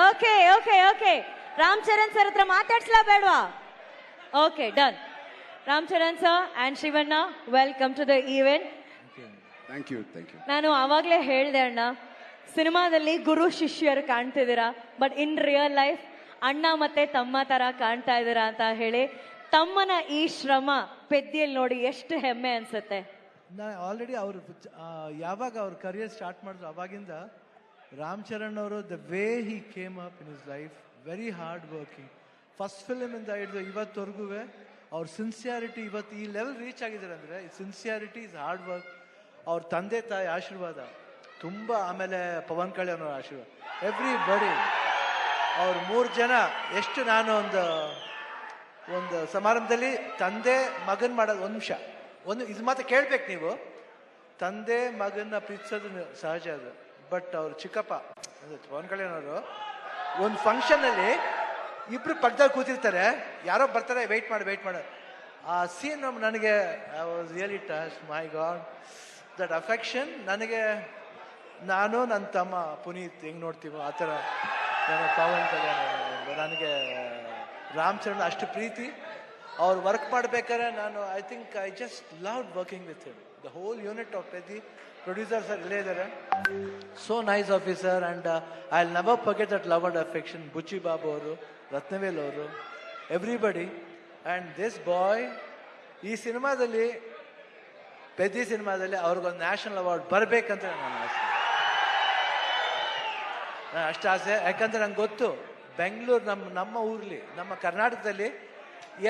Okay okay okay Ram Charan sir ಹತ್ರ ಮಾತಾಡ್ಸ್ಲಾ ಬೇಡವಾ? Okay done. Ram Charan sir and Shivanna, welcome to the event. Thank you. ನಾನು ಆವಾಗಲೇ ಹೇಳಿದೆ ಅಣ್ಣ, ಸಿನಿಮಾದಲ್ಲಿ ಗುರು ಶಿಷ್ಯರು ಕಾಣ್ತಿದ್ದೀರಾ, ಬಟ್ ಇನ್ ರಿಯಲ್ ಲೈಫ್ ಅಣ್ಣ ಮತ್ತೆ ತಮ್ಮ ತರ ಕಾಣ್ತಾ ಇದ್ದೀರಾ ಅಂತ ಹೇಳಿ, ತಮ್ಮನ ಈ ಶ್ರಮ ಪೆದ್ದಿಯಲ್ಲಿ ನೋಡಿ ಎಷ್ಟು ಹೆಮ್ಮೆ ಅನ್ಸುತ್ತೆ. ಆಲ್ರೆಡಿ ಅವರು ಯಾವಾಗ ಅವ್ರ ಕರಿಯರ್ ಸ್ಟಾರ್ಟ್ ಮಾಡಿದ್ರು ಅವಾಗಿಂದ ರಾಮ್ ಚರಣ್ ಅವರು the way he came up in his life, very hard working. First film ಇಂದ ಹಿಡಿದು ಇವತ್ತವರೆಗೂ ಅವ್ರ ಸಿನ್ಸಿಯಾರಿಟಿ, ಇವತ್ತು ಈ ಲೆವೆಲ್ ರೀಚ್ ಆಗಿದ್ದಾರೆ ಅಂದರೆ ಸಿನ್ಸಿಯಾರಿಟಿ ಇಸ್ ಹಾರ್ಡ್ ವರ್ಕ್. ಅವ್ರ ತಂದೆ ತಾಯಿ ಆಶೀರ್ವಾದ ತುಂಬ, ಆಮೇಲೆ ಪವನ್ ಕಲ್ಯಾಣ್ ಅವ್ರ ಆಶೀರ್ವಾದ, ಎವ್ರಿ ಬಡಿ. ಅವ್ರು 3 ಜನ ಎಷ್ಟು, ನಾನು ಒಂದು ಸಮಾರಂಭದಲ್ಲಿ ತಂದೆ ಮಗನ್ ಮಾಡೋದು, ಒಂದು ನಿಮಿಷ ಇದು ಮಾತ್ರ ಕೇಳ್ಬೇಕು ನೀವು. ತಂದೆ ಮಗನ್ನ ಪ್ರೀತಿಸೋದು ಸಹಜ ಅದು, ಬಟ್ ಅವ್ರು ಚಿಕ್ಕಪ್ಪ ಪವನ್ ಕಲ್ಯಾಣ್ ಅವರು ಒಂದು ಫಂಕ್ಷನಲ್ಲಿ ಇಬ್ರು ಪಕ್ಕದಲ್ಲಿ ಕೂತಿರ್ತಾರೆ, ಯಾರೋ ಬರ್ತಾರೆ, ವೆಯ್ಟ್ ಮಾಡು. ಆ ಸೀನ್ ನನಗೆ I was really touch. My god, that affection ನನಗೆ, ನಾನು ನನ್ನ ತಮ್ಮ ಪುನೀತ್ ಹೆಂಗೆ ನೋಡ್ತೀವೋ ಆ ಥರ ಪವನ್ ಕಲ್ಯಾಣ್ ನನಗೆ ರಾಮ್ ಚರಣ್ ಅಷ್ಟು ಪ್ರೀತಿ. ಅವ್ರು ವರ್ಕ್ ಮಾಡ್ಬೇಕಾದ್ರೆ ನಾನು I just love working with him. The whole unit of Peddi producers ಇಲ್ಲೇ ಇದ್ದಾರೆ. So nice officer and I will never forget that love and affection. Buchi Babu ಅವರು, ರತ್ನವೇಲ್ ಅವರು, ಎವ್ರಿಬಡಿ. ಆ್ಯಂಡ್ ದಿಸ್ ಬಾಯ್ ಈ ಸಿನಿಮಾದಲ್ಲಿ, ಪೆದ್ದಿ ಸಿನಿಮಾದಲ್ಲಿ ಅವ್ರಿಗೊಂದು ನ್ಯಾಷನಲ್ ಅವಾರ್ಡ್ ಬರಬೇಕಂತ ನನ್ನ ಆಸೆ. ಅಷ್ಟು ಆಸೆ, ಯಾಕಂದ್ರೆ ನಂಗೆ ಗೊತ್ತು ಬೆಂಗಳೂರು ನಮ್ಮ ಊರ್ಲಿ, ನಮ್ಮ ಕರ್ನಾಟಕದಲ್ಲಿ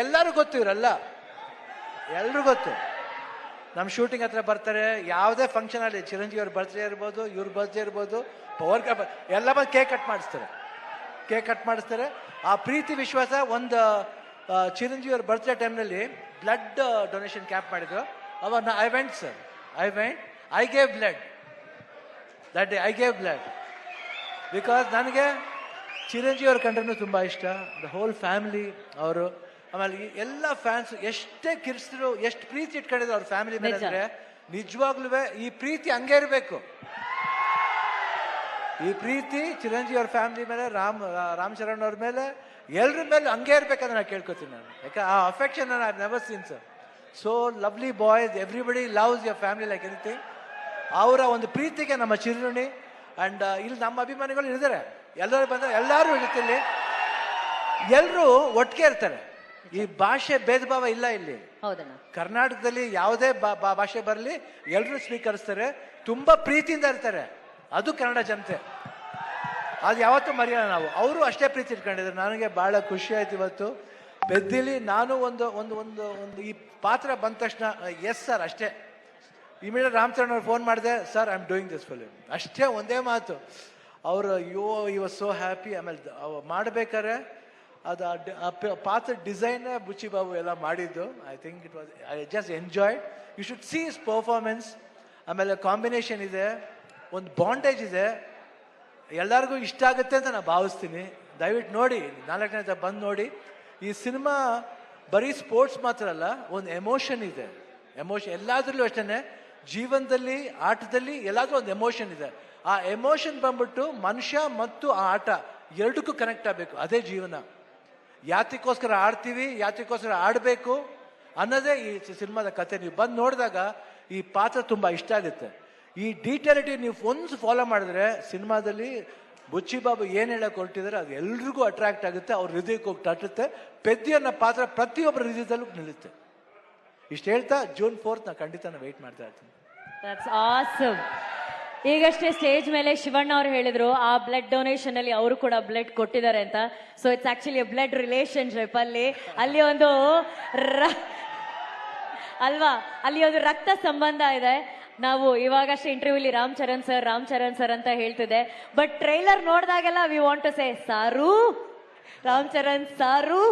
ಎಲ್ಲರೂ ಗೊತ್ತು, ಇವರೆಲ್ಲ ಎಲ್ರೂ ಗೊತ್ತು. ನಮ್ಮ ಶೂಟಿಂಗ್ ಹತ್ರ ಬರ್ತಾರೆ, ಯಾವುದೇ ಫಂಕ್ಷನ್ ಅಲ್ಲಿ, ಚಿರಂಜೀವಿ ಅವ್ರ ಬರ್ತ್ಡೇ ಇರ್ಬೋದು, ಇವ್ರ ಬರ್ತ್ಡೇ ಇರ್ಬೋದು, ಪವರ್ ಎಲ್ಲ ಬಂದು ಕೇಕ್ ಕಟ್ ಮಾಡಿಸ್ತಾರೆ. ಆ ಪ್ರೀತಿ ವಿಶ್ವಾಸ. ಒಂದು ಚಿರಂಜೀವಿ ಅವ್ರ ಬರ್ತ್ಡೇ ಟೈಮ್ನಲ್ಲಿ ಬ್ಲಡ್ ಡೊನೇಷನ್ ಕ್ಯಾಂಪ್ ಮಾಡಿದ್ರು. ಅವಾಗ I went sir, I gave blood that day. I gave blood because ನನಗೆ ಚಿರಂಜೀವಿ ಅವ್ರ ಕಂಡ್ರೂ ತುಂಬ ಇಷ್ಟ. ದ ಹೋಲ್ ಫ್ಯಾಮಿಲಿ ಅವರು, ಆಮೇಲೆ ಎಲ್ಲ ಫ್ಯಾನ್ಸ್ ಎಷ್ಟೇ ಕಿರ್ಸಿದ್ರು, ಎಷ್ಟು ಪ್ರೀತಿ ಇಟ್ಕೊಂಡಿದ್ರು ಅವ್ರ ಫ್ಯಾಮಿಲಿ ಮೇಲೆ ಅಂದರೆ, ನಿಜವಾಗ್ಲೂ ಈ ಪ್ರೀತಿ ಹಂಗೆ ಇರಬೇಕು. ಈ ಪ್ರೀತಿ ಚಿರಂಜೀವಿ ಅವ್ರ ಫ್ಯಾಮಿಲಿ ಮೇಲೆ, ರಾಮ್ ಚರಣ್ ಅವ್ರ ಮೇಲೆ, ಎಲ್ರ ಮೇಲೆ ಹಂಗೆ ಇರ್ಬೇಕಂತ ನಾನು ಕೇಳ್ಕೊತೀನಿ ನಾನು. ಯಾಕೆ ಆ affection I have never seen sir. So lovely boys, everybody loves your family like anything. ಅವರ ಒಂದು ಪ್ರೀತಿಗೆ ನಮ್ಮ ಚಿರುಣಿ. ಅಂಡ್ ಇಲ್ಲಿ ನಮ್ಮ ಅಭಿಮಾನಿಗಳು ಇದ್ದಾರೆ, ಎಲ್ಲರೂ ಬಂದರೆ ಎಲ್ಲರೂ ಇರುತ್ತಿಲ್ಲಿ, ಎಲ್ಲರೂ ಒಟ್ಟಿಗೆ ಇರ್ತಾರೆ. ಈ ಭಾಷೆ ಭೇದ ಭಾವ ಇಲ್ಲ ಇಲ್ಲಿ. ಕರ್ನಾಟಕದಲ್ಲಿ ಯಾವುದೇ ಭಾಷೆ ಬರಲಿ ಎಲ್ಲರೂ ಸ್ವೀಕರಿಸ್ತಾರೆ, ತುಂಬಾ ಪ್ರೀತಿಯಿಂದ ಇರ್ತಾರೆ. ಅದು ಕನ್ನಡ ಜನತೆ, ಅದು ಯಾವತ್ತೂ ಮರೆಯೋಣ ನಾವು. ಅವರು ಅಷ್ಟೇ ಪ್ರೀತಿ ಇಟ್ಕೊಂಡಿದ್ರು. ನನಗೆ ಬಹಳ ಖುಷಿ ಆಯ್ತು ಇವತ್ತು ಪೆದ್ದಿಲಿ. ನಾನು ಒಂದು ಈ ಪಾತ್ರ ಬಂದ ತಕ್ಷಣ ಎಸ್ ಸರ್ ಅಷ್ಟೇ. ಇಮಿಡಿಯೇಟ್ ರಾಮ್ ಚರಣ್ ಅವ್ರು ಫೋನ್ ಮಾಡಿದೆ, sir I am doing this film, ಅಷ್ಟೇ ಒಂದೇ ಮಾತು. ಅವರು ಈ ವಾಸ್ ಸೋ ಹ್ಯಾಪಿ. ಆಮೇಲೆ ಮಾಡ್ಬೇಕಾರೆ ಅದು ಪಾತ್ರ ಡಿಸೈನ್ ಬುಚ್ಚಿ ಬಾಬು ಎಲ್ಲ ಮಾಡಿದ್ದು. I think it was, I just enjoyed. You should see his performance. ಆಮೇಲೆ ಕಾಂಬಿನೇಷನ್ ಇದೆ, ಒಂದು ಬಾಂಡೇಜ್ ಇದೆ, ಎಲ್ಲರಿಗೂ ಇಷ್ಟ ಆಗುತ್ತೆ ಅಂತ ನಾನು ಭಾವಿಸ್ತೀನಿ. ದಯವಿಟ್ಟು ನೋಡಿ, 4 ಗಂಟೆ ಬಂದು ನೋಡಿ. ಈ ಸಿನಿಮಾ ಬರೀ ಸ್ಪೋರ್ಟ್ಸ್ ಮಾತ್ರ ಅಲ್ಲ, ಒಂದು ಎಮೋಷನ್ ಇದೆ. ಎಮೋಷನ್ ಎಲ್ಲಾದ್ರಲ್ಲೂ ಅಷ್ಟೇ, ಜೀವನದಲ್ಲಿ, ಆಟದಲ್ಲಿ ಎಲ್ಲಾದ್ರೂ ಒಂದು ಎಮೋಷನ್ ಇದೆ. ಆ ಎಮೋಷನ್ ಬಂದ್ಬಿಟ್ಟು ಮನುಷ್ಯ ಮತ್ತು ಆ ಆಟ ಎರಡಕ್ಕೂ ಕನೆಕ್ಟ್ ಆಗಬೇಕು. ಅದೇ ಜೀವನ. ಯಾತಕ್ಕೋಸ್ಕರ ಆಡ್ತೀವಿ, ಯಾತಕ್ಕೋಸ್ಕರ ಆಡಬೇಕು ಅನ್ನೋದೇ ಈ ಸಿನಿಮಾದ ಕತೆ. ನೀವು ಬಂದು ನೋಡಿದಾಗ ಈ ಪಾತ್ರ ತುಂಬ ಇಷ್ಟ ಆಗುತ್ತೆ. ಈ ಡೀಟೇಲಿಟಿ ನೀವು ಒಂದು ಫಾಲೋ ಮಾಡಿದ್ರೆ ಸಿನಿಮಾದಲ್ಲಿ ಬುಚ್ಚಿ ಬಾಬು ಏನು ಹೇಳಕ್ಕೆ ಹೊರಟಿದ್ದಾರೆ ಅದು ಎಲ್ರಿಗೂ ಅಟ್ರಾಕ್ಟ್ ಆಗುತ್ತೆ, ಅವ್ರ ಹೃದಯಕ್ಕೆ ಹೋಗಿ ತಟ್ಟುತ್ತೆ. ಪೆದ್ದಿ ಅನ್ನೋ ಪಾತ್ರ ಪ್ರತಿಯೊಬ್ಬರ ಹೃದಯದಲ್ಲೂ ನಿಲ್ಲುತ್ತೆ. ಇಷ್ಟು ಹೇಳ್ತಾ June 4th ನಾನು ಖಂಡಿತ ವೆಯ್ಟ್ ಮಾಡ್ತಾ ಇರ್ತೀನಿ. That's awesome. ಈಗಷ್ಟೇ ಸ್ಟೇಜ್ ಮೇಲೆ ಶಿವಣ್ಣ ಅವರು ಹೇಳಿದ್ರು ಆ ಬ್ಲಡ್ ಡೊನೇಷನ್ ಅಲ್ಲಿ ಅವರು ಕೂಡ ಬ್ಲಡ್ ಕೊಟ್ಟಿದ್ದಾರೆ ಅಂತ. So it's actually blood relationship. ಅಲ್ಲಿ ಒಂದು ಅಲ್ವಾ, ಅಲ್ಲಿ ಒಂದು ರಕ್ತ ಸಂಬಂಧ ಇದೆ. ನಾವು ಇವಾಗಷ್ಟೇ ಇಂಟರ್ವ್ಯೂಲಿ ರಾಮ್ ಚರಣ್ ಸರ್ ಅಂತ ಹೇಳ್ತಿದ್ದೆ, ಬಟ್ ಟ್ರೈಲರ್ ನೋಡಿದಾಗೆಲ್ಲ we want to say sir, Ram Charan ಸಾರು